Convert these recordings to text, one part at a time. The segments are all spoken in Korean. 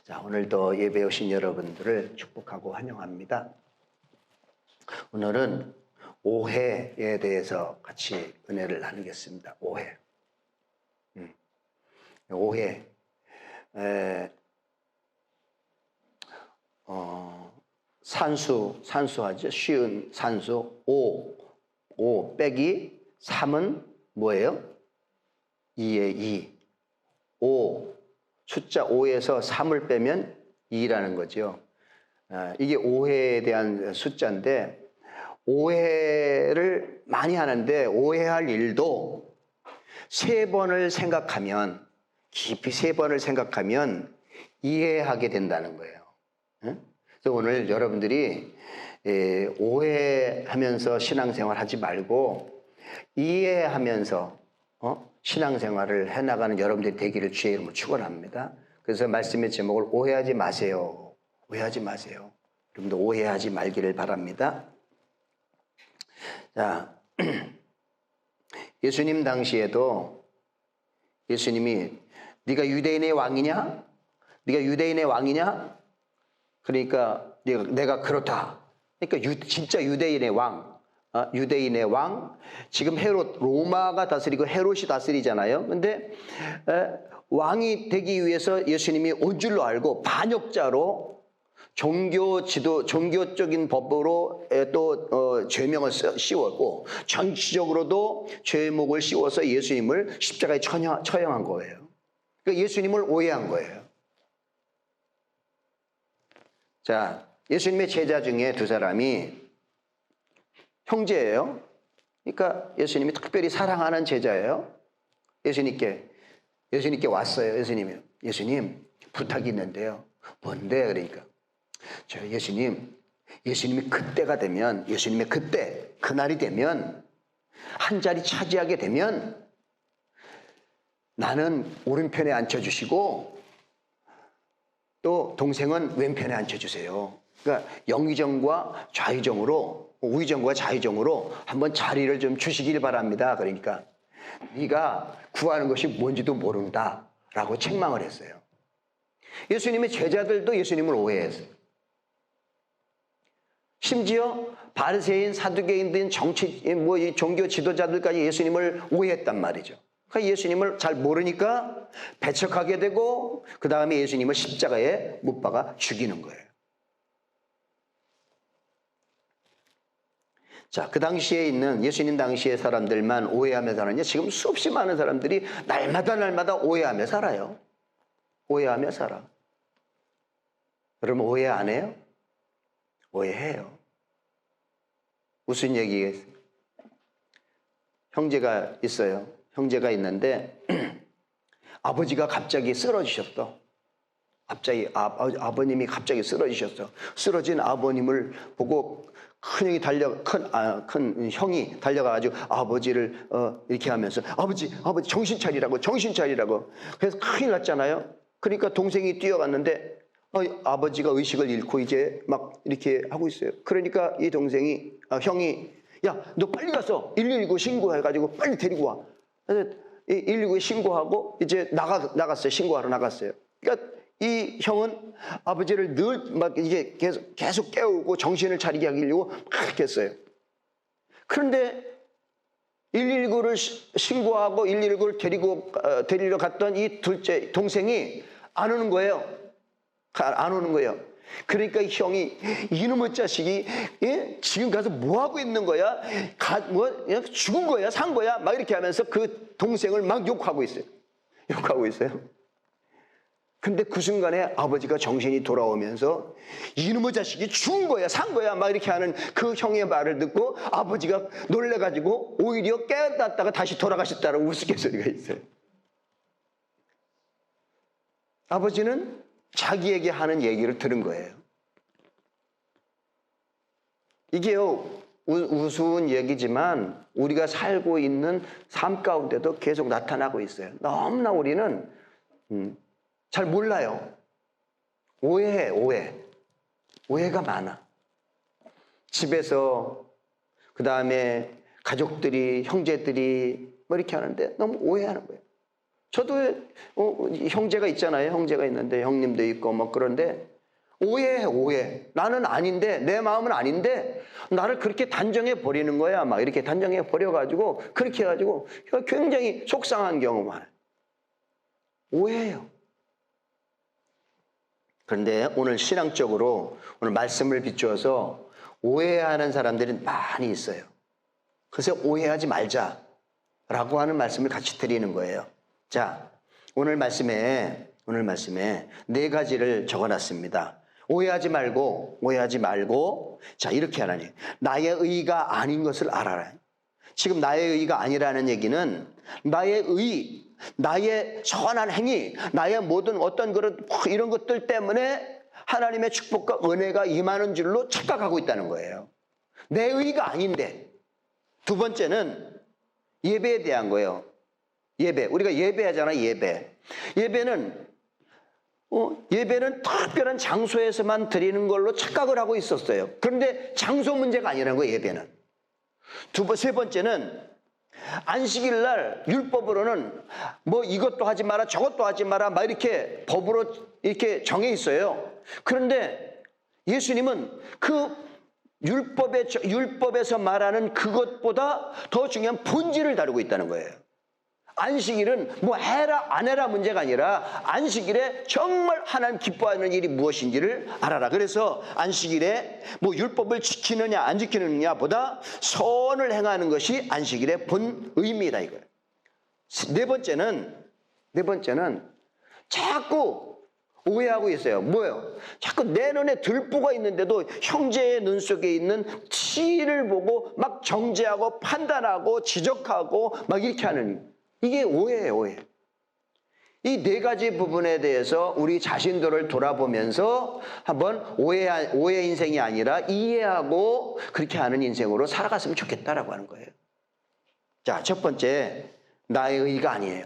자, 오늘도 예배 오신 여러분들을 축복하고 환영합니다. 오늘은 오해에 대해서 같이 은혜를 나누겠습니다. 오해. 오해. 산수하죠. 쉬운 산수. 5 빼기 3은 뭐예요? 2의 2. 5. 숫자 5에서 3을 빼면 2라는 거죠. 이게 오해에 대한 숫자인데, 오해를 많이 하는데, 오해할 일도 3번을 생각하면, 깊이 3번을 생각하면 이해하게 된다는 거예요. 그래서 오늘 여러분들이 오해하면서 신앙생활 하지 말고 이해하면서 신앙생활을 해나가는 여러분들이 되기를 주의 이름으로 축원합니다. 그래서 말씀의 제목을 오해하지 마세요. 오해하지 마세요. 여러분들 오해하지 말기를 바랍니다. 자, 예수님 당시에도 예수님이 네가 유대인의 왕이냐? 네가 유대인의 왕이냐? 그러니까 내가 그렇다. 그러니까 진짜 유대인의 왕. 유대인의 왕. 지금 헤롯, 로마가 다스리고 헤롯이 다스리잖아요. 근데 왕이 되기 위해서 예수님이 온 줄로 알고 반역자로 종교적인 법으로 또 죄명을 씌웠고 정치적으로도 죄목을 씌워서 예수님을 십자가에 처형한 거예요. 그러니까 예수님을 오해한 거예요. 자, 예수님의 제자 중에 2사람이 형제예요. 그러니까 예수님이 특별히 사랑하는 제자예요. 예수님께 왔어요. 예수님 부탁이 있는데요. 뭔데? 그러니까 예수님이 그때가 되면, 예수님의 그날이 되면, 한 자리 차지하게 되면 나는 오른편에 앉혀주시고 또 동생은 왼편에 앉혀주세요. 그러니까 영의정과 좌의정으로, 우의정과 좌의정으로 한번 자리를 좀 주시길 바랍니다. 그러니까 네가 구하는 것이 뭔지도 모른다 라고 책망을 했어요. 예수님의 제자들도 예수님을 오해했어요. 심지어 바리새인, 사두개인들인 이 종교 지도자들까지 예수님을 오해했단 말이죠. 그러니까 예수님을 잘 모르니까 배척하게 되고 그 다음에 예수님을 십자가에 못 박아 죽이는 거예요. 자, 그 당시에 있는 예수님 당시의 사람들만 오해하며 살았냐? 지금 수없이 많은 사람들이 날마다 오해하며 살아요. 오해하며 살아. 여러분 오해 안 해요? 오해해요. 무슨 얘기겠어요? 형제가 있어요. 형제가 있는데 아버지가 갑자기 쓰러지셨어. 갑자기 아버님이 갑자기 쓰러지셨어. 쓰러진 아버님을 보고 큰 형이 달려가가지고 아버지를 이렇게 하면서 아버지 정신 차리라고. 그래서 큰일 났잖아요. 그러니까 동생이 뛰어갔는데 아버지가 의식을 잃고 이제 막 이렇게 하고 있어요. 그러니까 이 형이 야, 너 빨리 가서 119 신고해가지고 빨리 데리고 와. 그래서 119에 신고하고 이제 나갔어요. 신고하러 나갔어요. 그러니까 이 형은 아버지를 늘 막 이게 계속 깨우고 정신을 차리게 하려고 막 했어요. 그런데 119를 신고하고 119를 데리러 갔던 이 둘째 동생이 안 오는 거예요. 그러니까 이 형이 이놈의 자식이 지금 가서 뭐 하고 있는 거야? 죽은 거야? 산 거야? 막 이렇게 하면서 그 동생을 막 욕하고 있어요. 근데 그 순간에 아버지가 정신이 돌아오면서 이놈의 자식이 죽은 거야? 산 거야? 막 이렇게 하는 그 형의 말을 듣고 아버지가 놀래가지고 오히려 깨닫다가 다시 돌아가셨다는 우스갯소리가 있어요. 아버지는 자기에게 하는 얘기를 들은 거예요. 이게요, 우스운 얘기지만 우리가 살고 있는 삶 가운데도 계속 나타나고 있어요. 너무나 우리는 잘 몰라요. 오해가 많아. 집에서, 그 다음에 가족들이, 형제들이 뭐 이렇게 하는데 너무 오해하는 거예요. 저도 형제가 있잖아요. 형제가 있는데 형님도 있고 뭐 그런데 오해해 오해. 나는 아닌데 내 마음은 아닌데 나를 그렇게 단정해 버리는 거야. 막 이렇게 단정해 버려가지고 그렇게 해가지고 굉장히 속상한 경우 많아요. 오해해요. 그런데 오늘 신앙적으로 오늘 말씀을 비추어서 오해하는 사람들이 많이 있어요. 그래서 오해하지 말자라고 하는 말씀을 같이 드리는 거예요. 자, 오늘 말씀에 네 가지를 적어놨습니다. 오해하지 말고, 자, 이렇게 하라니. 나의 의가 아닌 것을 알아라. 지금 나의 의가 아니라는 얘기는 나의 의, 나의 선한 행위, 나의 모든 어떤 그런 이런 것들 때문에 하나님의 축복과 은혜가 임하는 줄로 착각하고 있다는 거예요. 내 의가 아닌데. 두 번째는 예배에 대한 거예요. 예배. 우리가 예배하잖아, 예배. 예배는 특별한 장소에서만 드리는 걸로 착각을 하고 있었어요. 그런데 장소 문제가 아니라는 거예요, 예배는. 세 번째는 안식일 날 율법으로는 뭐 이것도 하지 마라, 저것도 하지 마라, 막 이렇게 법으로 이렇게 정해 있어요. 그런데 예수님은 그 율법에서 말하는 그것보다 더 중요한 본질을 다루고 있다는 거예요. 안식일은 뭐 해라 안 해라 문제가 아니라 안식일에 정말 하나님 기뻐하는 일이 무엇인지를 알아라. 그래서 안식일에 뭐 율법을 지키느냐 안 지키느냐 보다 선을 행하는 것이 안식일의 본 의미다 이거예요. 네 번째는 자꾸 오해하고 있어요. 뭐예요? 자꾸 내 눈에 들보가 있는데도 형제의 눈 속에 있는 티를 보고 막 정죄하고 판단하고 지적하고 막 이렇게 하는, 이게 오해예요, 오해. 이 네 가지 부분에 대해서 우리 자신들을 돌아보면서 한번 오해 인생이 아니라 이해하고 그렇게 하는 인생으로 살아갔으면 좋겠다라고 하는 거예요. 자, 첫 번째, 나의 의가 아니에요.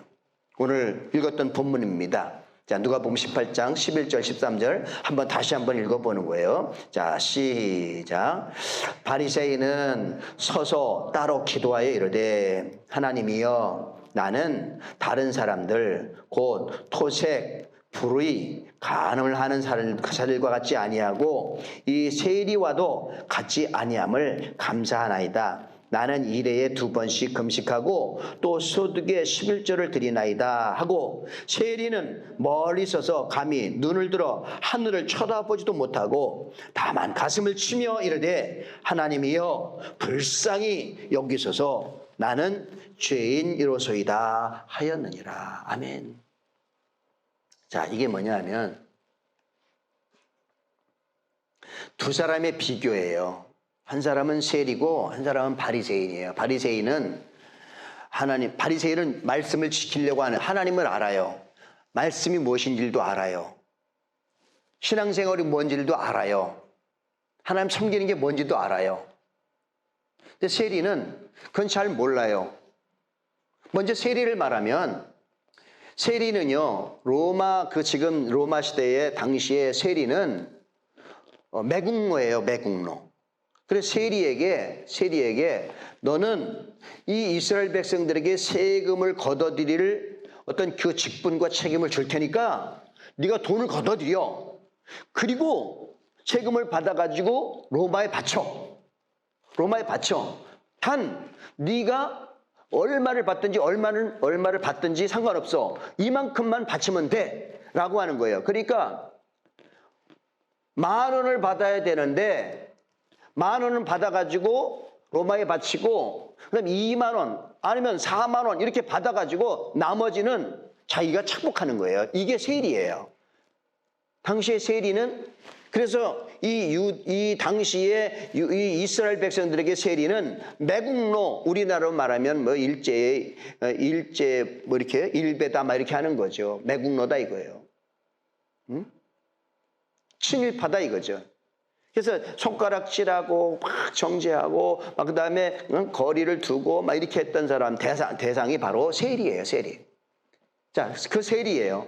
오늘 읽었던 본문입니다. 자, 누가복음 18장 11절 13절 다시 한번 읽어보는 거예요. 자, 시작. 바리새인은 서서 따로 기도하여 이르되 하나님이여, 나는 다른 사람들 곧 토색, 불의, 간음을 하는 사람들과 같지 아니하고 이 세리와도 같지 아니함을 감사하나이다. 나는 일회에 2번씩 금식하고 또 소득의 11조를 드리나이다 하고, 세리는 멀리 서서 감히 눈을 들어 하늘을 쳐다보지도 못하고 다만 가슴을 치며 이르되 하나님이여, 불쌍히 여기소서, 나는 죄인이로소이다 하였느니라. 아멘. 자, 이게 뭐냐면 두 사람의 비교예요. 한 사람은 세리고 한 사람은 바리새인이에요. 바리새인은 말씀을 지키려고 하는, 하나님을 알아요. 말씀이 무엇인지도 알아요. 신앙생활이 뭔지도 알아요. 하나님 섬기는 게 뭔지도 알아요. 근데 세리는 그건 잘 몰라요. 먼저 세리를 말하면, 세리는요, 지금 로마 시대의 당시의 세리는 매국노예요, 매국노. 그래서 세리에게 너는 이 이스라엘 백성들에게 세금을 걷어들일 어떤 그 직분과 책임을 줄 테니까 네가 돈을 걷어들여. 그리고 세금을 받아가지고 로마에 바쳐. 단 네가 얼마를 받든지 상관없어. 이만큼만 바치면 돼 라고 하는 거예요. 그러니까 10,000원을 받아야 되는데 10,000원은 받아가지고 로마에 바치고, 그다음 20,000원 아니면 40,000원 이렇게 받아가지고 나머지는 자기가 착복하는 거예요. 이게 세리예요. 당시의 세리는, 그래서 이 당시에 이 이스라엘 백성들에게 세리는 매국노, 우리나라로 말하면 뭐 일제 뭐 이렇게 일배다 막 이렇게 하는 거죠. 매국노다 이거예요. 친일파다 이거죠. 그래서 손가락질하고 막 정죄하고 막 그다음에 거리를 두고 막 이렇게 했던 사람 대상이 바로 세리예요, 세리. 자, 그 세리예요.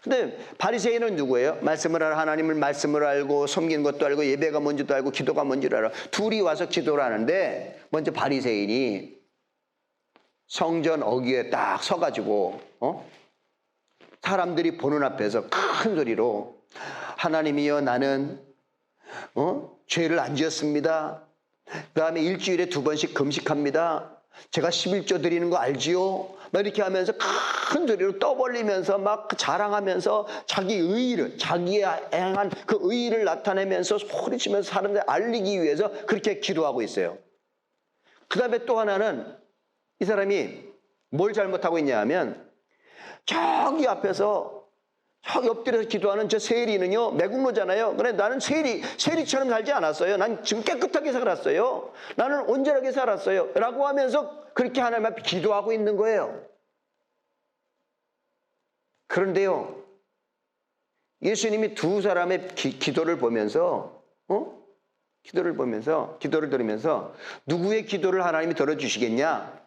근데 바리새인은 누구예요? 하나님을 말씀을 알고 섬기는 것도 알고 예배가 뭔지도 알고 기도가 뭔지를 알아. 둘이 와서 기도를 하는데 먼저 바리새인이 성전 어귀에 딱 서가지고 사람들이 보는 앞에서 큰 소리로 하나님이여 나는 죄를 안 지었습니다. 그 다음에 일주일에 2번씩 금식합니다. 제가 11조 드리는 거 알지요? 막 이렇게 하면서 큰 소리로 떠벌리면서 막 자랑하면서 자기 의의를, 자기의 행한 그 의의를 나타내면서 소리치면서 사람들 알리기 위해서 그렇게 기도하고 있어요. 그 다음에 또 하나는 이 사람이 뭘 잘못하고 있냐 하면 저기 앞에서 저기 엎드려서 기도하는 저 세리는요, 매국노잖아요. 그래, 나는 세리처럼 살지 않았어요. 난 지금 깨끗하게 살았어요. 나는 온전하게 살았어요. 라고 하면서 그렇게 하나님 앞에 기도하고 있는 거예요. 그런데요, 예수님이 두 사람의 기도를 보면서, 기도를 들으면서 누구의 기도를 하나님이 들어주시겠냐?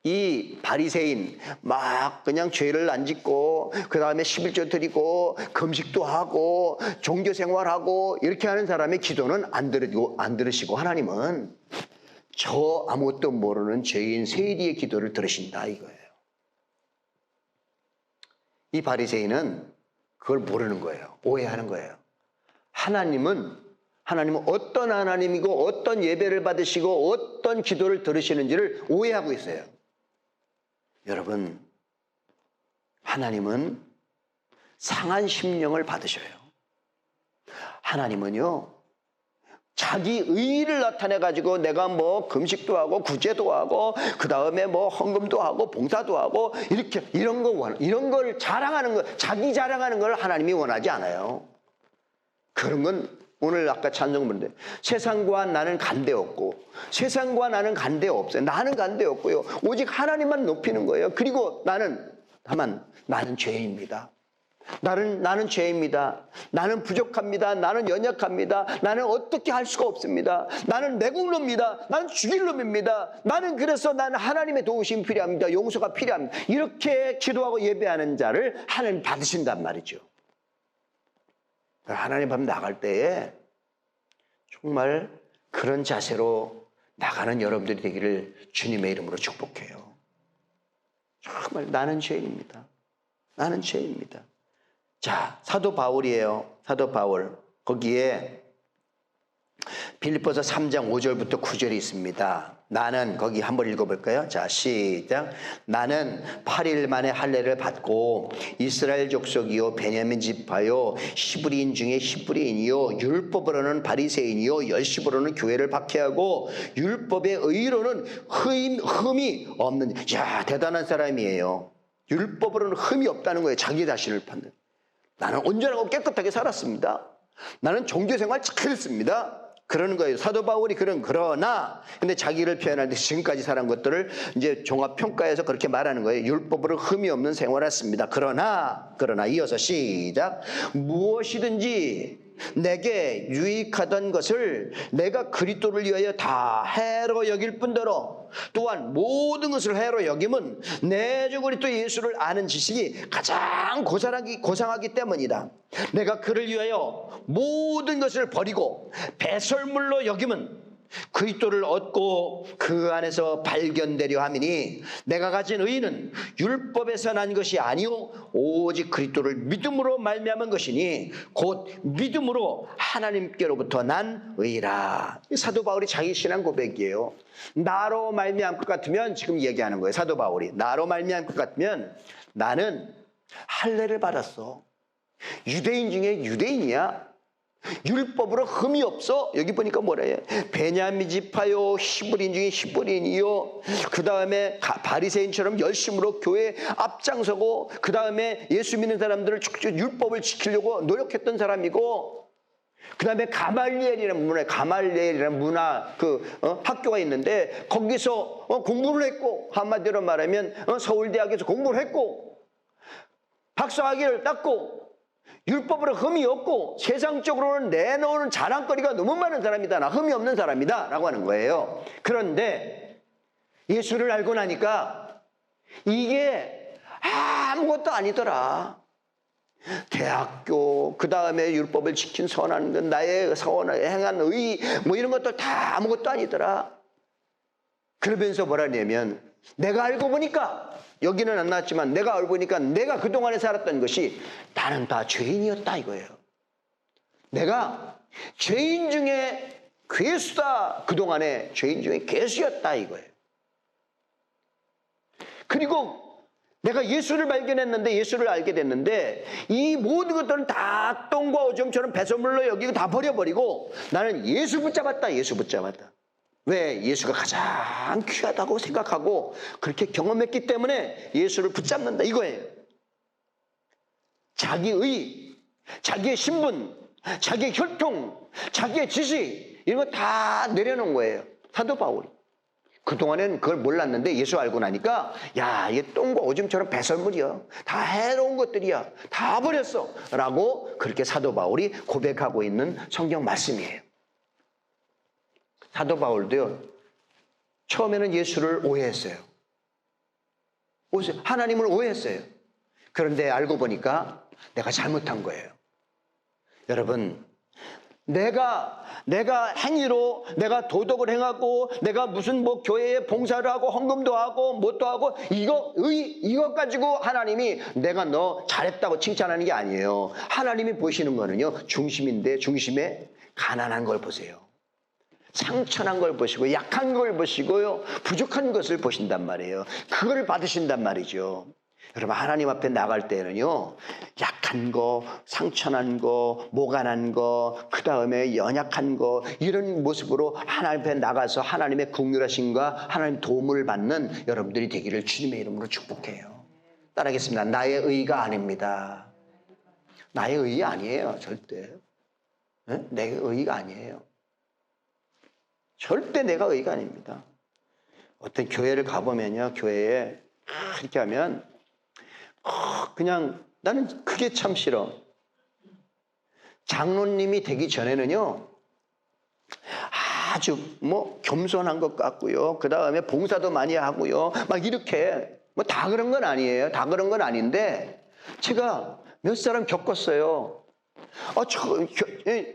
이 바리새인 막 그냥 죄를 안 짓고 그 다음에 11조 드리고 금식도 하고 종교 생활하고 이렇게 하는 사람의 기도는 안 들으시고 하나님은 저 아무것도 모르는 죄인 세리의 기도를 들으신다 이거예요. 이 바리새인은 그걸 모르는 거예요. 오해하는 거예요. 하나님은 어떤 하나님이고 어떤 예배를 받으시고 어떤 기도를 들으시는지를 오해하고 있어요. 여러분, 하나님은 상한 심령을 받으셔요. 하나님은요, 자기 의의를 나타내가지고 내가 뭐 금식도 하고 구제도 하고 그 다음에 뭐 헌금도 하고 봉사도 하고 이렇게 이런 걸 자랑하는 거, 자기 자랑하는 걸 하나님이 원하지 않아요. 그런 건 오늘 아까 찬송 부르는데 세상과 나는 간대없고 세상과 나는 간대없어요. 나는 간대없고요. 오직 하나님만 높이는 거예요. 그리고 나는 죄인입니다. 나는 죄입니다. 나는 부족합니다. 나는 연약합니다. 나는 어떻게 할 수가 없습니다. 나는 매국노입니다. 나는 죽일 놈입니다. 나는 하나님의 도우심이 필요합니다. 용서가 필요합니다. 이렇게 기도하고 예배하는 자를 하나님 받으신단 말이죠. 하나님 앞에 나갈 때에 정말 그런 자세로 나가는 여러분들이 되기를 주님의 이름으로 축복해요. 정말 나는 죄인입니다. 나는 죄인입니다. 자, 사도 바울이에요. 사도 바울. 거기에 빌립보서 3장 5절부터 9절이 있습니다. 나는 거기 한번 읽어볼까요? 자, 시작. 나는 8일 만에 할례를 받고 이스라엘 족속이요 베냐민 지파요 히브리인 중에 히브리인이요 율법으로는 바리새인이요 열심으로는 교회를 박해하고 율법의 의로는 흠이 없는. 야, 대단한 사람이에요. 율법으로는 흠이 없다는 거예요. 자기 자신을 판단. 나는 온전하고 깨끗하게 살았습니다. 나는 종교생활 잘했습니다. 그러는 거예요. 사도 바울이 그러나 근데 자기를 표현할 때 지금까지 살은 것들을 이제 종합평가해서 그렇게 말하는 거예요. 율법으로 흠이 없는 생활을 했습니다. 그러나 이어서 시작. 무엇이든지 내게 유익하던 것을 내가 그리스도를 위하여 다 해로 여길 뿐더러 또한 모든 것을 해로 여김은 내 주 그리스도 예수를 아는 지식이 가장 고상하기 때문이다. 내가 그를 위하여 모든 것을 버리고 배설물로 여김은 그리스도를 얻고 그 안에서 발견되려 함이니 내가 가진 의는 율법에서 난 것이 아니오 오직 그리스도를 믿음으로 말미암은 것이니 곧 믿음으로 하나님께로부터 난 의라. 사도 바울이 자기 신앙 고백이에요. 나로 말미암 것 같으면 지금 얘기하는 거예요. 사도 바울이 나로 말미암 것 같으면 나는 할례를 받았어. 유대인 중에 유대인이야. 율법으로 흠이 없어. 여기 보니까 뭐래요? 베냐민 지파요 히브리인 중에 히브리인이요 그 다음에 바리새인처럼 열심으로 교회에 앞장서고 그 다음에 예수 믿는 사람들을 쭉쭉 율법을 지키려고 노력했던 사람이고 그 다음에 가말리엘이라는 문화 학교가 있는데 거기서 공부를 했고 한마디로 말하면 서울대학에서 공부를 했고 박사학위를 땄고 율법으로 흠이 없고 세상적으로는 내놓는 자랑거리가 너무 많은 사람이다. 나 흠이 없는 사람이다 라고 하는 거예요. 그런데 예수를 알고 나니까 이게 아무것도 아니더라. 대학교 그 다음에 율법을 지킨 선한 것 나의 행한 의 뭐 이런 것도 다 아무것도 아니더라. 그러면서 뭐라 하냐면 내가 알고 보니까 여기는 안 나왔지만 내가 알고 보니까 내가 그동안에 살았던 것이 나는 다 죄인이었다 이거예요. 내가 죄인 중에 괴수다. 그동안에 죄인 중에 괴수였다 이거예요. 그리고 내가 예수를 발견했는데 예수를 알게 됐는데 이 모든 것들은 다 똥과 오줌처럼 배설물로 여기고 다 버려버리고 나는 예수 붙잡았다. 예수 붙잡았다. 왜? 예수가 가장 귀하다고 생각하고 그렇게 경험했기 때문에 예수를 붙잡는다 이거예요. 자기의, 자기의 신분, 자기의 혈통, 자기의 지식 이런 거 다 내려놓은 거예요. 사도 바울이. 그동안에는 그걸 몰랐는데 예수 알고 나니까 야 이게 똥과 오줌처럼 배설물이야. 다 해로운 것들이야. 다 버렸어. 라고 그렇게 사도 바울이 고백하고 있는 성경 말씀이에요. 사도 바울도요. 처음에는 예수를 오해했어요. 하나님을 오해했어요. 그런데 알고 보니까 내가 잘못한 거예요. 여러분 내가 행위로 내가 도덕을 행하고 내가 무슨 뭐 교회에 봉사를 하고 헌금도 하고 뭣도 하고 이것 가지고 하나님이 내가 너 잘했다고 칭찬하는 게 아니에요. 하나님이 보시는 거는요 중심인데 중심에 가난한 걸 보세요. 상처난 걸 보시고 약한 걸 보시고요 부족한 것을 보신단 말이에요. 그걸 받으신단 말이죠. 여러분 하나님 앞에 나갈 때는요 약한 거, 상처난 거, 모가난 거, 그 다음에 연약한 거 이런 모습으로 하나님 앞에 나가서 하나님의 긍휼하심과 하나님 도움을 받는 여러분들이 되기를 주님의 이름으로 축복해요. 따라하겠습니다. 나의 의가 아닙니다. 나의 의 아니에요. 절대. 네? 내 의가 아니에요. 절대 내가 의가 아닙니다. 어떤 교회를 가보면요 교회에 이렇게 하면 그냥 나는 그게 참 싫어. 장로님이 되기 전에는요 아주 뭐 겸손한 것 같고요 그 다음에 봉사도 많이 하고요 막 이렇게 뭐 다 그런 건 아니에요. 다 그런 건 아닌데 제가 몇 사람 겪었어요.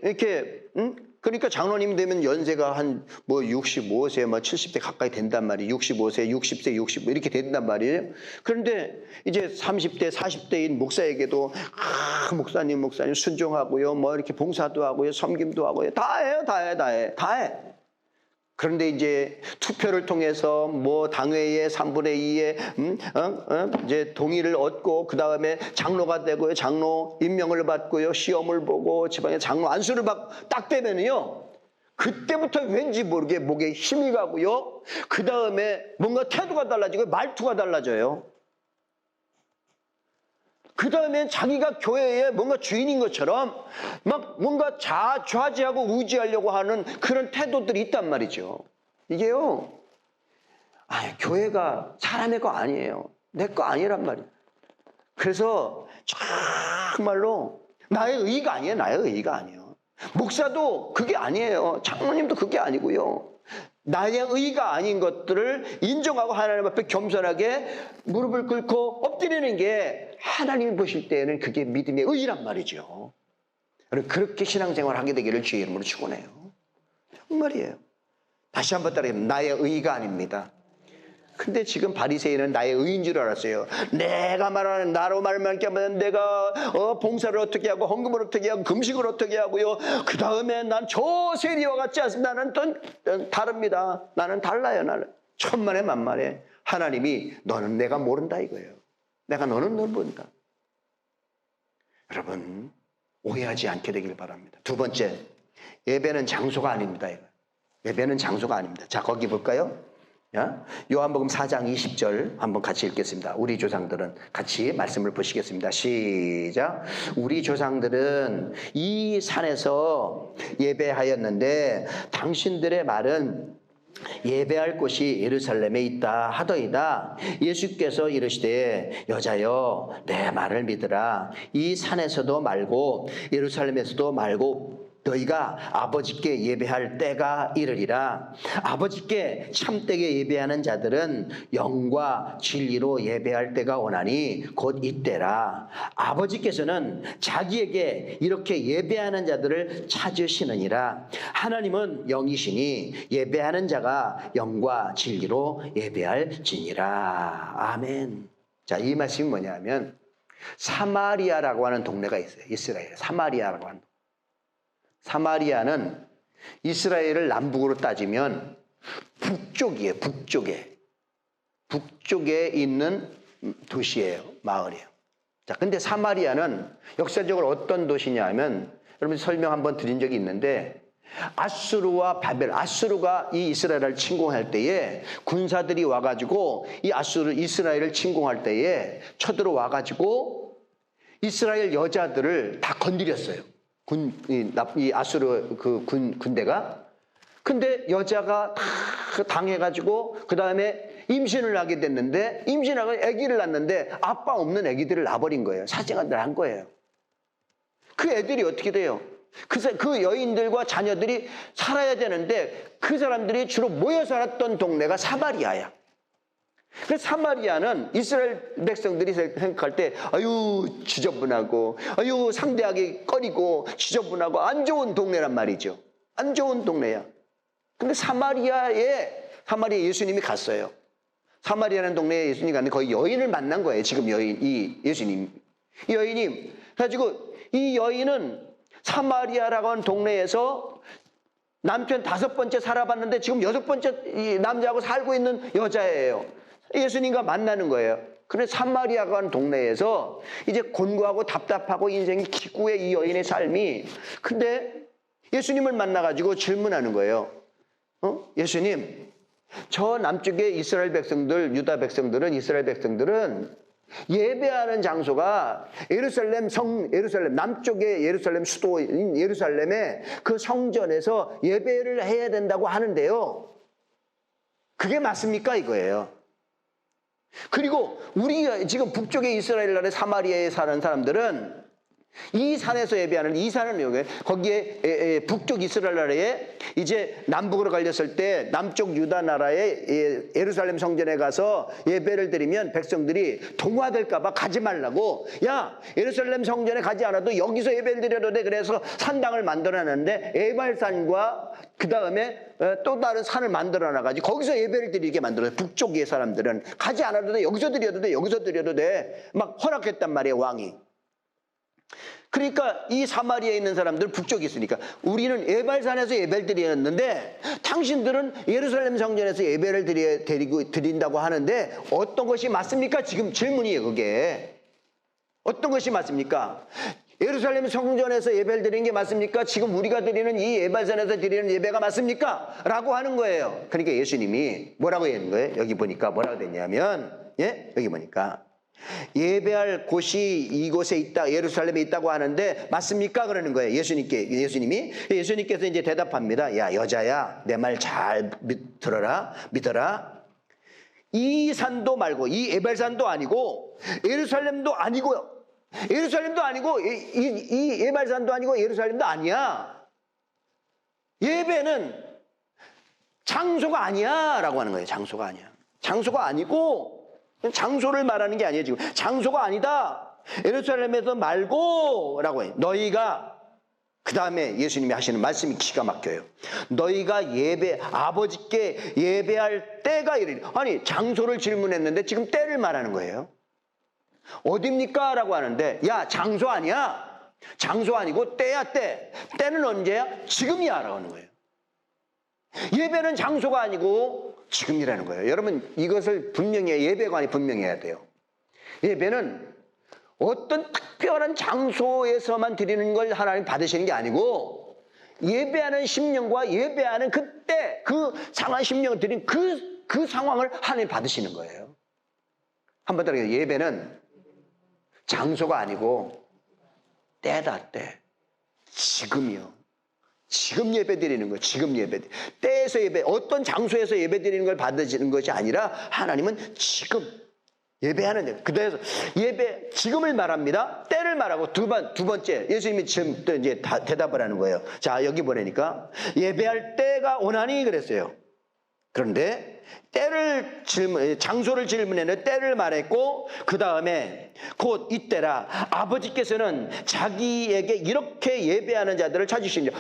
이렇게 그러니까 장로님 되면 연세가 한 뭐 65세, 뭐 70대 가까이 된단 말이에요. 65세, 60세, 60 이렇게 된단 말이에요. 그런데 이제 30대, 40대인 목사에게도 목사님 순종하고요. 뭐 이렇게 봉사도 하고요. 섬김도 하고요. 다 해요. 다 해. 그런데 이제 투표를 통해서 뭐 당회의 3분의 2의 이제 동의를 얻고 그 다음에 장로가 되고요, 장로 임명을 받고요, 시험을 보고 지방에 장로 안수를 딱 되면요, 그때부터 왠지 모르게 목에 힘이 가고요, 그 다음에 뭔가 태도가 달라지고 말투가 달라져요. 그 다음에 자기가 교회에 뭔가 주인인 것처럼 막 뭔가 좌지하고 우지하려고 하는 그런 태도들이 있단 말이죠. 이게요, 교회가 사람의 거 아니에요. 내 거 아니란 말이에요. 그래서 정말로 나의 의의가 아니에요. 나의 의의가 아니에요. 목사도 그게 아니에요. 장로님도 그게 아니고요. 나의 의의가 아닌 것들을 인정하고 하나님 앞에 겸손하게 무릎을 꿇고 엎드리는 게 하나님이 보실 때에는 그게 믿음의 의의란 말이죠. 그렇게 신앙생활을 하게 되기를 주의 이름으로 축원해요. 정말이에요. 다시 한번 따라해요. 나의 의의가 아닙니다. 근데 지금 바리새인은 나의 의인 줄 알았어요. 내가 말하는 나로 말만 하면 내가 봉사를 어떻게 하고 헌금을 어떻게 하고 금식을 어떻게 하고요. 그 다음에 난 저 세리와 같지 않습니다. 나는 다릅니다. 나는 달라요. 나는 천만에 만만해. 하나님이 너는 내가 모른다 이거예요. 내가 너는 널 모른다. 여러분 오해하지 않게 되길 바랍니다. 두 번째, 예배는 장소가 아닙니다. 예배는 장소가 아닙니다. 자, 거기 볼까요? 요한복음 4장 20절 한번 같이 읽겠습니다. 우리 조상들은 같이 말씀을 보시겠습니다. 시작. 우리 조상들은 이 산에서 예배하였는데 당신들의 말은 예배할 곳이 예루살렘에 있다 하더이다. 예수께서 이르시되 여자여 내 말을 믿으라. 이 산에서도 말고 예루살렘에서도 말고 너희가 아버지께 예배할 때가 이르리라. 아버지께 참되게 예배하는 자들은 영과 진리로 예배할 때가 오나니 곧 이때라. 아버지께서는 자기에게 이렇게 예배하는 자들을 찾으시느니라. 하나님은 영이시니 예배하는 자가 영과 진리로 예배할지니라. 아멘. 자, 이 말씀이 뭐냐면 사마리아라고 하는 동네가 있어요. 이스라엘 사마리아라고 하는. 사마리아는 이스라엘을 남북으로 따지면 북쪽이에요. 북쪽에 있는 도시예요. 마을이에요. 자, 근데 사마리아는 역사적으로 어떤 도시냐 하면 여러분 설명 한번 드린 적이 있는데 아수르와 바벨, 아수르가 이 이스라엘을 침공할 때에 군사들이 와가지고 이 이스라엘을 침공할 때에 쳐들어와 가지고 이스라엘 여자들을 다 건드렸어요. 이 아수르 군대가. 근데 여자가 다 당해가지고 그 다음에 임신을 하게 됐는데 임신하고 아기를 낳는데 아빠 없는 아기들을 낳아버린 거예요. 사생아들 한 거예요. 그 애들이 어떻게 돼요? 그 여인들과 자녀들이 살아야 되는데 그 사람들이 주로 모여 살았던 동네가 사마리아야. 그래서 사마리아는 이스라엘 백성들이 생각할 때 아유 지저분하고 아유 상대하기 꺼리고 지저분하고 안 좋은 동네란 말이죠. 안 좋은 동네야. 근데 사마리아에 예수님이 갔어요. 사마리아라는 동네에 예수님이 갔는데 거기 여인을 만난 거예요. 지금 이 예수님. 이 여인이 그래가지고 이 여인은 사마리아라고 하는 동네에서 남편 5번째 살아봤는데 지금 6번째 이 남자하고 살고 있는 여자예요. 예수님과 만나는 거예요. 그래서 사마리아라고 하는 동네에서 이제 곤고하고 답답하고 인생이 기구의 이 여인의 삶이, 근데 예수님을 만나가지고 질문하는 거예요. 예수님, 저 남쪽의 이스라엘 백성들, 유다 백성들은, 이스라엘 백성들은 예배하는 장소가 예루살렘 남쪽의 예루살렘 수도인 예루살렘의 그 성전에서 예배를 해야 된다고 하는데요. 그게 맞습니까? 이거예요. 그리고 우리가 지금 북쪽의 이스라엘 나라의 사마리아에 사는 사람들은 이 산에서 예배하는, 이 산은 여기 거기에 북쪽 이스라엘 나라에 이제 남북으로 갈렸을 때 남쪽 유다 나라의 예루살렘 성전에 가서 예배를 드리면 백성들이 동화될까 봐 가지 말라고, 야 예루살렘 성전에 가지 않아도 여기서 예배를 드려도 돼. 그래서 산당을 만들어놨는데 에발산과 그 다음에 또 다른 산을 만들어놔가지고 거기서 예배를 드리게 만들어요. 북쪽의 사람들은 가지 않아도 돼. 여기서 드려도 돼. 여기서 드려도 돼. 막 허락했단 말이에요, 왕이. 그러니까 이 사마리아에 있는 사람들은 북쪽에 있으니까 우리는 에발산에서 예배를 드렸는데 당신들은 예루살렘 성전에서 예배를 드린다고 하는데 어떤 것이 맞습니까? 지금 질문이에요. 그게 어떤 것이 맞습니까? 예루살렘 성전에서 예배를 드리는 게 맞습니까? 지금 우리가 드리는 이 에발산에서 드리는 예배가 맞습니까? 라고 하는 거예요. 그러니까 예수님이 뭐라고 하는 거예요? 여기 보니까 뭐라고 됐냐면, 여기 보니까 예배할 곳이 이곳에 있다, 예루살렘에 있다고 하는데 맞습니까? 그러는 거예요. 예수님께서 이제 대답합니다. 야 여자야, 내 말 잘 믿어라. 이 산도 말고, 이 에발산도 아니고 예루살렘도 아니고요. 예루살렘도 아니고 이 에발산도 아니고 예루살렘도 아니야. 예배는 장소가 아니야 라고 하는 거예요. 장소가 아니야. 장소가 아니고, 장소를 말하는 게 아니에요. 지금 장소가 아니다. 예루살렘에서 말고 라고 해요. 너희가, 그 다음에 예수님이 하시는 말씀이 기가 막혀요. 너희가 아버지께 예배할 때가 이르리. 아니 장소를 질문했는데 지금 때를 말하는 거예요. 어딥니까? 라고 하는데 야 장소 아니야. 장소 아니고 때야. 때는 언제야? 지금이야 라고 하는 거예요. 예배는 장소가 아니고 지금이라는 거예요. 여러분 이것을 분명히, 예배관이 분명해야 돼요. 예배는 어떤 특별한 장소에서만 드리는 걸 하나님 받으시는 게 아니고 예배하는 심령과 예배하는 그때 그 상황 심령을 드린 그 상황을 하나님 받으시는 거예요. 한번 더 예배는 장소가 아니고 때다. 때. 지금이요. 지금 예배 드리는 거예요. 지금 예배. 때에서 예배, 어떤 장소에서 예배 드리는 걸 받으시는 것이 아니라 하나님은 지금 예배하는, 그래서 예배, 지금을 말합니다. 때를 말하고 두 번째, 예수님이 지금 또 이제 대답을 하는 거예요. 자, 여기 보내니까 예배할 때가 오나니 그랬어요. 그런데 장소를 질문했는데 때를 말했고, 그 다음에 곧 이때라 아버지께서는 자기에게 이렇게 예배하는 자들을 찾으시니,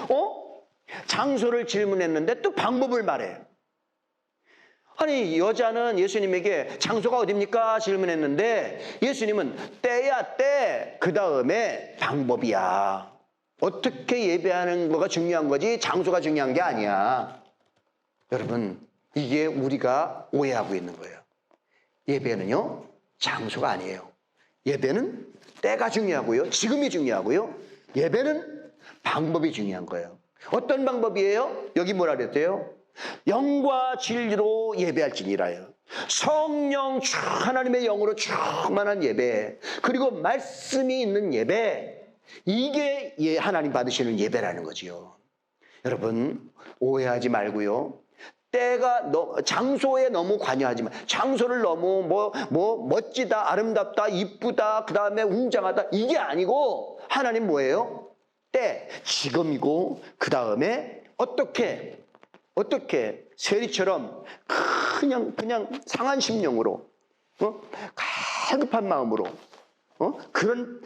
장소를 질문했는데 또 방법을 말해. 아니, 여자는 예수님에게 장소가 어딥니까? 질문했는데 예수님은 때야 때, 그 다음에 방법이야. 어떻게 예배하는 거가 중요한 거지 장소가 중요한 게 아니야. 여러분, 이게 우리가 오해하고 있는 거예요. 예배는요, 장소가 아니에요. 예배는 때가 중요하고요, 지금이 중요하고요, 예배는 방법이 중요한 거예요. 어떤 방법이에요? 여기 뭐라 그랬대요? 영과 진리로 예배할지니라요. 성령 하나님의 영으로 충만한 예배, 그리고 말씀이 있는 예배, 이게 하나님 받으시는 예배라는 거지요. 여러분, 오해하지 말고요, 장소에 너무 관여하지 마. 장소를 너무 멋지다, 아름답다, 이쁘다, 그 다음에 웅장하다, 이게 아니고 하나님 뭐예요? 때, 지금이고, 그 다음에 어떻게 세리처럼 그냥 상한 심령으로, 갈급한 마음으로, 그런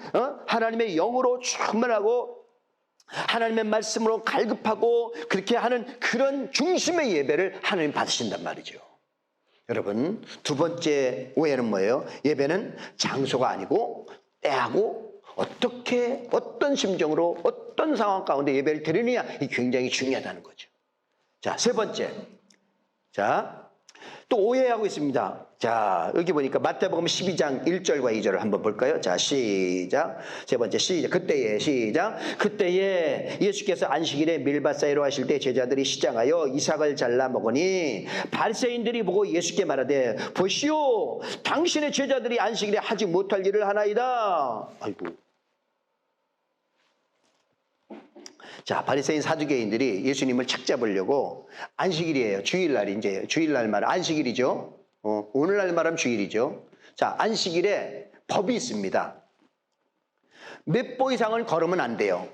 하나님의 영으로 충만하고 하나님의 말씀으로 갈급하고 그렇게 하는 그런 중심의 예배를 하나님 받으신단 말이죠. 여러분, 두 번째 오해는 뭐예요? 예배는 장소가 아니고 때하고 어떤 심정으로 어떤 상황 가운데 예배를 드리느냐, 이 굉장히 중요하다는 거죠. 자, 세 번째. 자, 또 오해하고 있습니다. 자, 여기 보니까 마태복음 12장 1절과 2절을 한번 볼까요? 자, 시작. 세 번째, 시작. 그때에, 시작. 그때에 예수께서 안식일에 밀밭 사이로 하실 때 제자들이 시장하여 이삭을 잘라 먹으니 바리새인들이 보고 예수께 말하되, 보시오, 당신의 제자들이 안식일에 하지 못할 일을 하나이다. 아이고. 자, 바리새인 사두개인들이 예수님을 착잡으려고, 안식일이에요. 주일날이 이제 주일날 말 안식일이죠. 오늘날 말하면 주일이죠. 자, 안식일에 법이 있습니다. 몇 보 이상을 걸으면 안 돼요.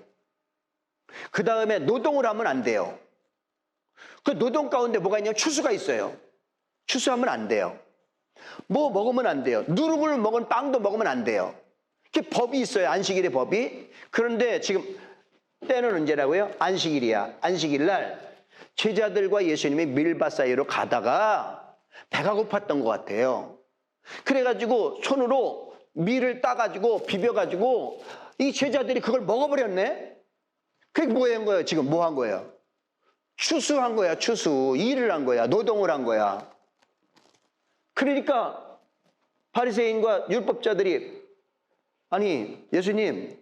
그 다음에 노동을 하면 안 돼요. 그 노동 가운데 뭐가 있냐면 추수가 있어요. 추수하면 안 돼요. 뭐 먹으면 안 돼요. 누룩을 먹은 빵도 먹으면 안 돼요. 이렇게 법이 있어요. 안식일의 법이. 그런데 지금 때는 언제라고요? 안식일이야. 안식일날 제자들과 예수님이 밀밭 사이로 가다가 배가 고팠던 것 같아요. 그래가지고 손으로 밀을 따가지고 비벼가지고 이 제자들이 그걸 먹어버렸네. 그게 뭐 한 거예요? 지금 뭐 한 거예요? 추수한 거야. 추수. 일을 한 거야. 노동을 한 거야. 그러니까 바리새인과 율법자들이, 아니 예수님,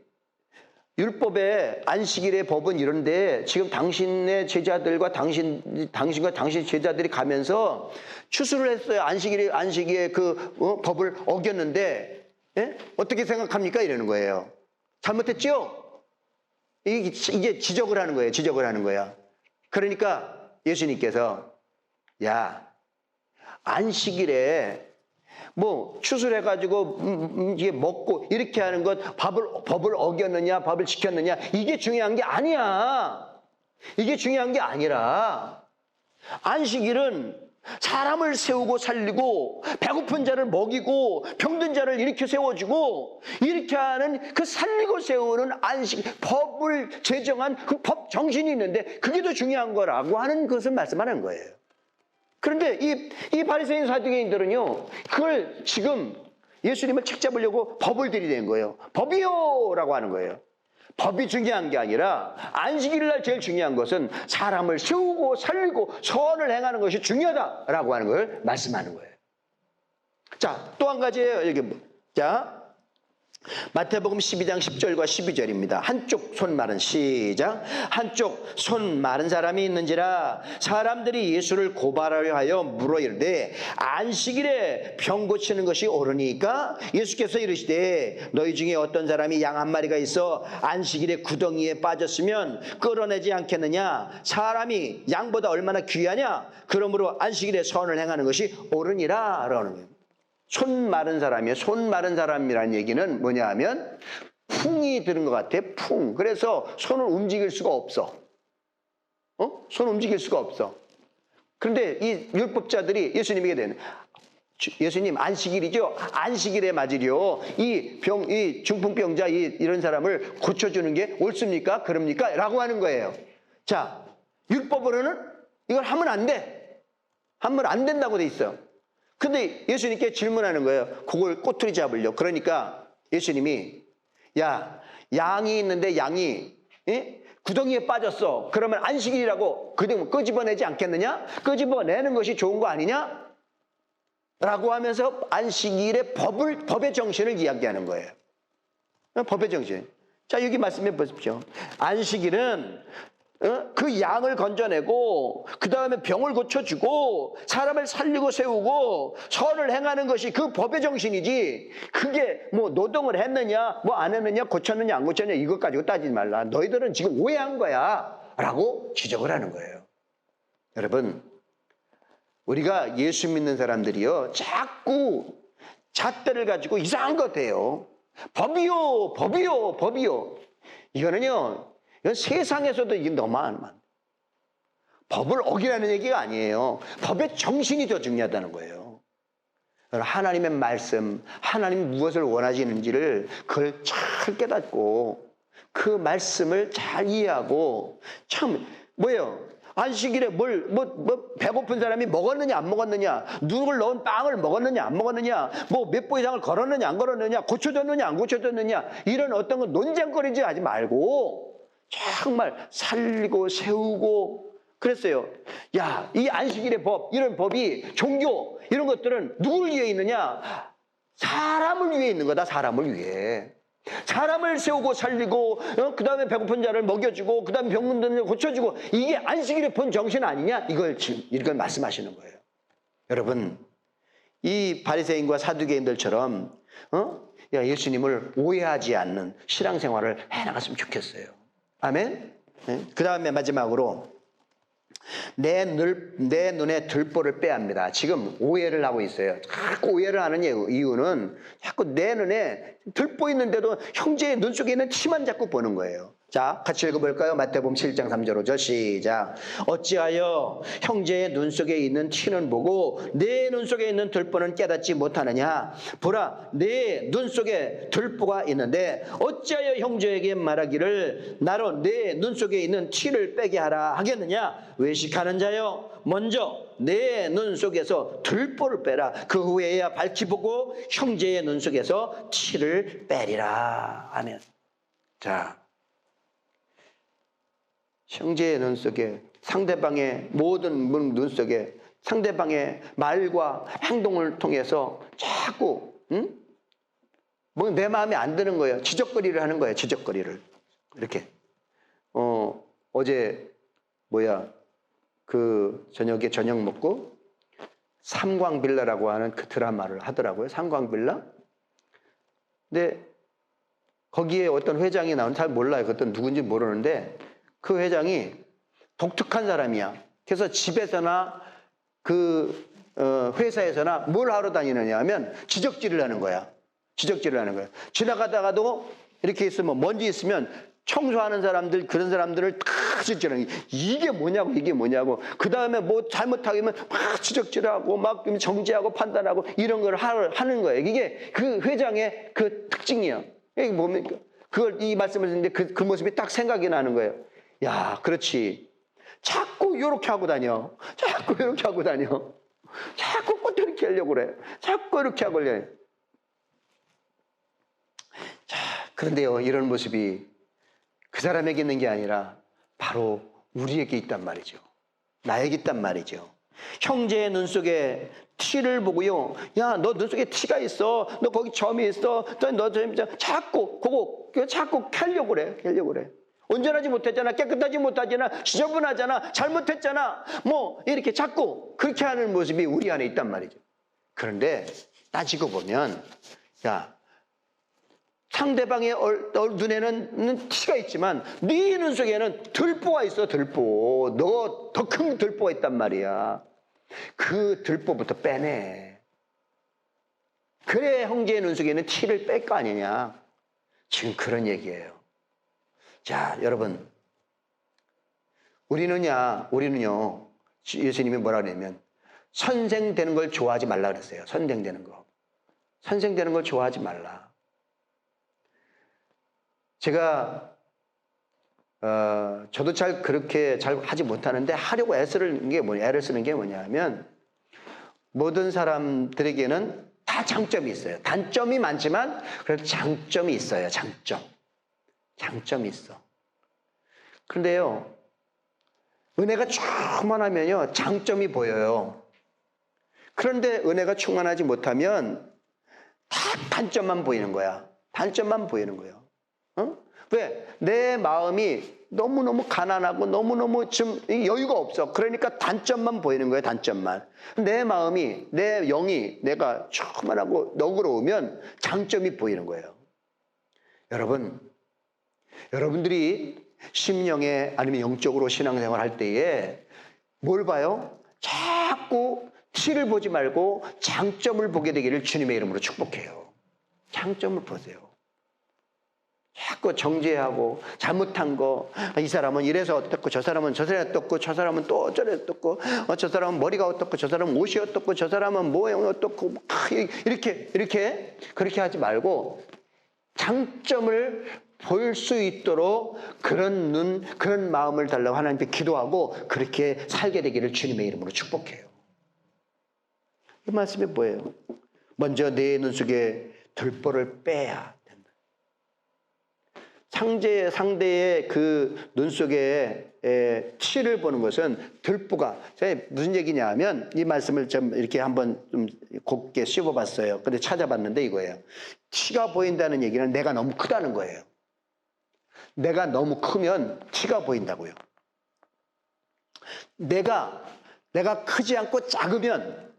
율법의 안식일의 법은 이런데 지금 당신의 제자들과 당신과 당신 제자들이 가면서 추수를 했어요. 안식일의 그 법을 어겼는데, 예? 어떻게 생각합니까? 이러는 거예요. 잘못했죠? 이게 지적을 하는 거예요. 지적을 하는 거야. 그러니까 예수님께서, 야, 안식일에 뭐 추수를 해가지고 이게 먹고 이렇게 하는 것, 법을 어겼느냐, 법을 지켰느냐, 이게 중요한 게 아니야. 이게 중요한 게 아니라, 안식일은 사람을 세우고 살리고 배고픈 자를 먹이고 병든 자를 일으켜 세워주고 이렇게 하는 그 살리고 세우는 안식, 법을 제정한 그 법 정신이 있는데 그게 더 중요한 거라고 하는 것을 말씀하는 거예요. 그런데 이 바리새인 사두개인들은요, 그걸 지금 예수님을 책잡으려고 법을 들이댄 거예요. 법이요! 라고 하는 거예요. 법이 중요한 게 아니라 안식일날 제일 중요한 것은 사람을 세우고 살리고 선을 행하는 것이 중요하다라고 하는 걸 말씀하는 거예요. 자, 또 한 가지예요. 여기 자, 마태복음 12장 10절과 12절입니다. 한쪽 손 마른, 시작. 한쪽 손 마른 사람이 있는지라 사람들이 예수를 고발하려 하여 물어 이르되, 안식일에 병 고치는 것이 옳으니까? 예수께서 이르시되, 너희 중에 어떤 사람이 양 한 마리가 있어 안식일에 구덩이에 빠졌으면 끌어내지 않겠느냐? 사람이 양보다 얼마나 귀하냐? 그러므로 안식일에 선을 행하는 것이 옳으니라. 라는 거예요. 손 마른 사람이에요. 손 마른 사람이라는 얘기는 뭐냐 하면 풍이 드는 것 같아. 풍. 그래서 손을 움직일 수가 없어. 손 움직일 수가 없어. 그런데 이 율법자들이 예수님에게 되는 예수님 안식일이죠. 안식일에 맞으려 이 중풍병자 이런 사람을 고쳐주는 게 옳습니까? 그럽니까? 라고 하는 거예요. 자, 율법으로는 이걸 하면 안 돼. 하면 안 된다고 돼 있어요. 근데 예수님께 질문하는 거예요. 그걸 꼬투리 잡으려. 그러니까 예수님이 야, 양이 있는데 양이 구덩이에 빠졌어. 그러면 안식일이라고 끄집어내지 않겠느냐? 끄집어내는 것이 좋은 거 아니냐? 라고 하면서 안식일의 법의 정신을 이야기하는 거예요. 법의 정신. 자, 여기 말씀해 보십시오. 안식일은 그 양을 건져내고 그 다음에 병을 고쳐주고 사람을 살리고 세우고 선을 행하는 것이 그 법의 정신이지, 그게 뭐 노동을 했느냐 뭐 안 했느냐 고쳤느냐 안 고쳤느냐 이것 가지고 따지지 말라. 너희들은 지금 오해한 거야 라고 지적을 하는 거예요. 여러분, 우리가 예수 믿는 사람들이요 자꾸 잣대를 가지고 이상한 것 해요. 법이요 법이요 법이요. 이거는요, 이건 세상에서도 이게 너무 안 법을 어기라는 얘기가 아니에요. 법의 정신이 더 중요하다는 거예요. 하나님의 말씀, 하나님 무엇을 원하시는지를 그걸 잘 깨닫고 그 말씀을 잘 이해하고, 참 뭐예요? 안식일에 배고픈 사람이 먹었느냐 안 먹었느냐, 누룩을 넣은 빵을 먹었느냐 안 먹었느냐, 뭐 몇 보 이상을 걸었느냐 안 걸었느냐, 고쳐졌느냐 안 고쳐졌느냐, 이런 어떤 건 논쟁거리지 하지 말고 정말 살리고 세우고 그랬어요. 야, 이 안식일의 법, 이런 법이 종교 이런 것들은 누굴 위해 있느냐? 사람을 위해 있는 거다. 사람을 위해. 사람을 세우고 살리고 그 다음에 배고픈 자를 먹여주고 그 다음에 병든을 고쳐주고, 이게 안식일의 본 정신 아니냐? 이걸 말씀하시는 거예요. 여러분, 이 바리새인과 사두개인들처럼 야, 예수님을 오해하지 않는 신앙생활을 해나갔으면 좋겠어요. 아멘. 그 다음에 마지막으로 내 눈에 들보를 빼야 합니다. 지금 오해를 하고 있어요. 자꾸 오해를 하는 이유는 자꾸 내 눈에 들보 있는데도 형제의 눈 속에 있는 티만 자꾸 보는 거예요. 자, 같이 읽어볼까요? 마태복음 7장 3절 5절 시작. 어찌하여 형제의 눈 속에 있는 티는 보고 내 눈 속에 있는 들보는 깨닫지 못하느냐? 보라, 내 눈 속에 들보가 있는데 어찌하여 형제에게 말하기를 나로 내 눈 속에 있는 티를 빼게 하라 하겠느냐? 외식하는 자여, 먼저 내 눈 속에서 들보를 빼라. 그 후에야 밝히 보고 형제의 눈 속에서 티를 빼리라. 아멘. 자, 형제의 눈 속에, 상대방의 모든 눈 속에 상대방의 말과 행동을 통해서 자꾸 뭐 내 마음에 안 드는 거예요. 지적거리를 하는 거예요. 지적거리를 이렇게. 어제 그 저녁에 저녁 먹고 삼광빌라라고 하는 그 드라마를 하더라고요. 삼광빌라. 근데 거기에 어떤 회장이 나오는, 잘 몰라요. 그것도 누군지 모르는데 그 회장이 독특한 사람이야. 그래서 집에서나 그 회사에서나 뭘 하러 다니느냐 하면 지적질을 하는 거야. 지적질을 하는 거야. 지나가다가도 이렇게 있으면, 먼지 있으면 청소하는 사람들, 그런 사람들을 다 지적질하는 거야. 이게 뭐냐고, 이게 뭐냐고. 그 다음에 뭐 잘못하면 막 지적질하고 막 정지하고 판단하고 이런 걸 하는 거예요. 이게 그 회장의 그 특징이야. 이게 뭡니까? 그걸 이 말씀을 듣는데 그 모습이 딱 생각이 나는 거예요. 야, 그렇지. 자꾸 이렇게 하고 다녀. 자꾸 이렇게 하고 다녀. 자꾸 꼭 이렇게 하려고 그래. 자꾸 이렇게 하고 그래. 자, 그런데요, 이런 모습이 그 사람에게 있는 게 아니라 바로 우리에게 있단 말이죠. 나에게 있단 말이죠. 형제의 눈 속에 티를 보고요. 야, 너 눈 속에 티가 있어. 너 거기 점이 있어. 너 자꾸 자꾸 캐려고 그래. 캐려고 그래. 온전하지 못했잖아. 깨끗하지 못하잖아. 지저분하잖아. 잘못했잖아. 뭐 이렇게 자꾸 그렇게 하는 모습이 우리 안에 있단 말이죠. 그런데 따지고 보면, 야, 상대방의 눈에는 티가 있지만 네 눈 속에는 들보가 있어. 들보. 너 더 큰 들보가 있단 말이야. 그 들보부터 빼내. 그래 형제의 눈속에는 티를 뺄 거 아니냐. 지금 그런 얘기예요. 자, 여러분, 우리는요, 예수님이 뭐라 그러냐면 선생되는 걸 좋아하지 말라 그랬어요. 선생되는 거. 선생되는 걸 좋아하지 말라. 제가 저도 그렇게 잘 하지 못하는데 하려고 애를 쓰는 게 뭐냐면 모든 사람들에게는 다 장점이 있어요. 단점이 많지만 그래도 장점이 있어요. 장점이 있어. 그런데요, 은혜가 충만하면요, 장점이 보여요. 그런데 은혜가 충만하지 못하면 다 단점만 보이는 거야. 단점만 보이는 거예요. 왜? 내 마음이 너무너무 가난하고 너무너무 좀 여유가 없어. 그러니까 단점만 보이는 거예요. 단점만. 내 마음이, 내 영이 내가 충만하고 너그러우면 장점이 보이는 거예요. 여러분들이 심령에 아니면 영적으로 신앙생활 할 때에 뭘 봐요? 자꾸 티를 보지 말고 장점을 보게 되기를 주님의 이름으로 축복해요. 장점을 보세요. 자꾸 정죄하고 잘못한 거, 이 사람은 이래서 어떻고 저사람은 저래 어떻고 저 사람은 또 어쩌래 어떻고 저 사람은 머리가 어떻고 저 사람은 옷이 어떻고 저 사람은 모양이 어떻고 이렇게 그렇게 하지 말고 장점을 볼 수 있도록 그런 마음을 달라고 하나님께 기도하고 그렇게 살게 되기를 주님의 이름으로 축복해요. 이 말씀이 뭐예요? 먼저 내 눈 속에 들보를 빼야 된다. 상대의 그 눈 속에 티를 보는 것은 들보가 무슨 얘기냐 하면 이 말씀을 좀 이렇게 한번 좀 곱게 씹어봤어요. 근데 찾아봤는데 이거예요. 티가 보인다는 얘기는 내가 너무 크다는 거예요. 내가 너무 크면 티가 보인다고요. 내가 크지 않고 작으면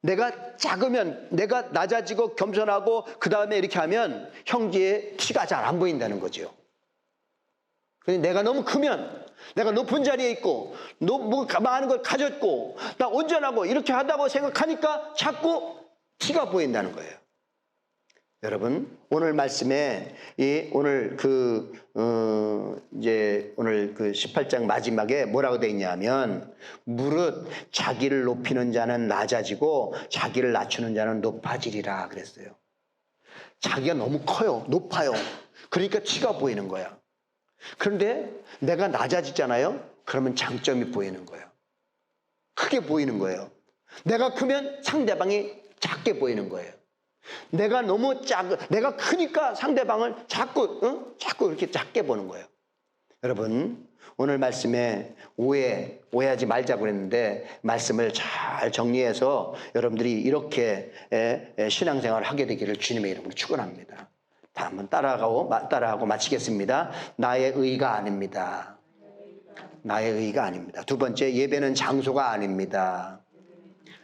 내가 낮아지고 겸손하고 그 다음에 이렇게 하면 형제의 티가 잘 안 보인다는 거죠. 그런데 내가 너무 크면 내가 높은 자리에 있고 많은 걸 가졌고 나 온전하고 이렇게 하다고 생각하니까 자꾸 티가 보인다는 거예요. 여러분, 오늘 말씀에 오늘 오늘 18장 마지막에 뭐라고 되어 있냐면 무릇 자기를 높이는 자는 낮아지고 자기를 낮추는 자는 높아지리라 그랬어요. 자기가 너무 커요. 높아요. 그러니까 티가 보이는 거야. 그런데 내가 낮아지잖아요. 그러면 장점이 보이는 거예요. 크게 보이는 거예요. 내가 크면 상대방이 작게 보이는 거예요. 내가 크니까 상대방을 자꾸 이렇게 작게 보는 거예요. 여러분, 오늘 말씀에 오해하지 말자고 그랬는데 말씀을 잘 정리해서 여러분들이 이렇게 신앙생활을 하게 되기를 주님의 이름으로 축원합니다. 다 한번 따라하고 마치겠습니다. 나의 의가 아닙니다. 나의 의가 아닙니다. 두 번째, 예배는 장소가 아닙니다.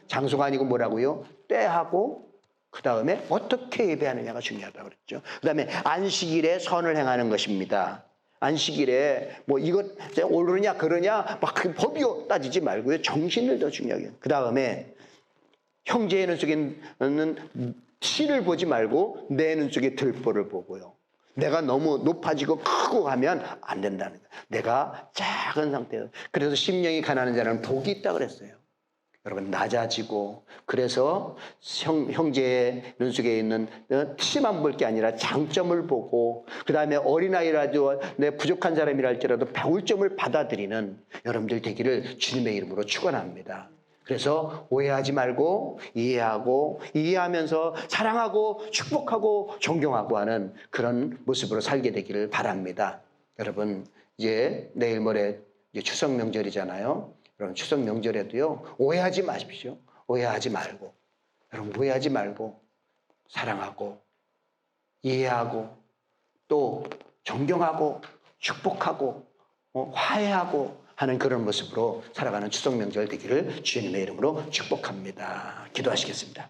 장소가 아니고 뭐라고요? 때하고 그 다음에 어떻게 예배하느냐가 중요하다고 그랬죠. 그 다음에 안식일에 선을 행하는 것입니다. 안식일에 이것 옳으냐 그러냐 막 법이요 따지지 말고요. 정신을 더 중요하게. 그 다음에 형제의 눈 속에는 티를 보지 말고 내 눈 속에 들보를 보고요. 내가 너무 높아지고 크고 가면 안 된다는 거예요. 내가 작은 상태에서. 그래서 심령이 가난한 자는 복이 있다고 그랬어요. 여러분, 낮아지고 그래서 형제의 눈 속에 있는 티만 볼 게 아니라 장점을 보고 그 다음에 어린아이라도 내 부족한 사람이라 할지라도 배울 점을 받아들이는 여러분들 되기를 주님의 이름으로 축원합니다. 그래서 오해하지 말고 이해하면서 사랑하고 축복하고 존경하고 하는 그런 모습으로 살게 되기를 바랍니다. 여러분, 이제 내일 모레 이제 추석 명절이잖아요. 여러분, 추석 명절에도요, 오해하지 마십시오. 오해하지 말고, 여러분, 오해하지 말고, 사랑하고, 이해하고, 또 존경하고, 축복하고, 화해하고 하는 그런 모습으로 살아가는 추석 명절 되기를 주님의 이름으로 축복합니다. 기도하시겠습니다.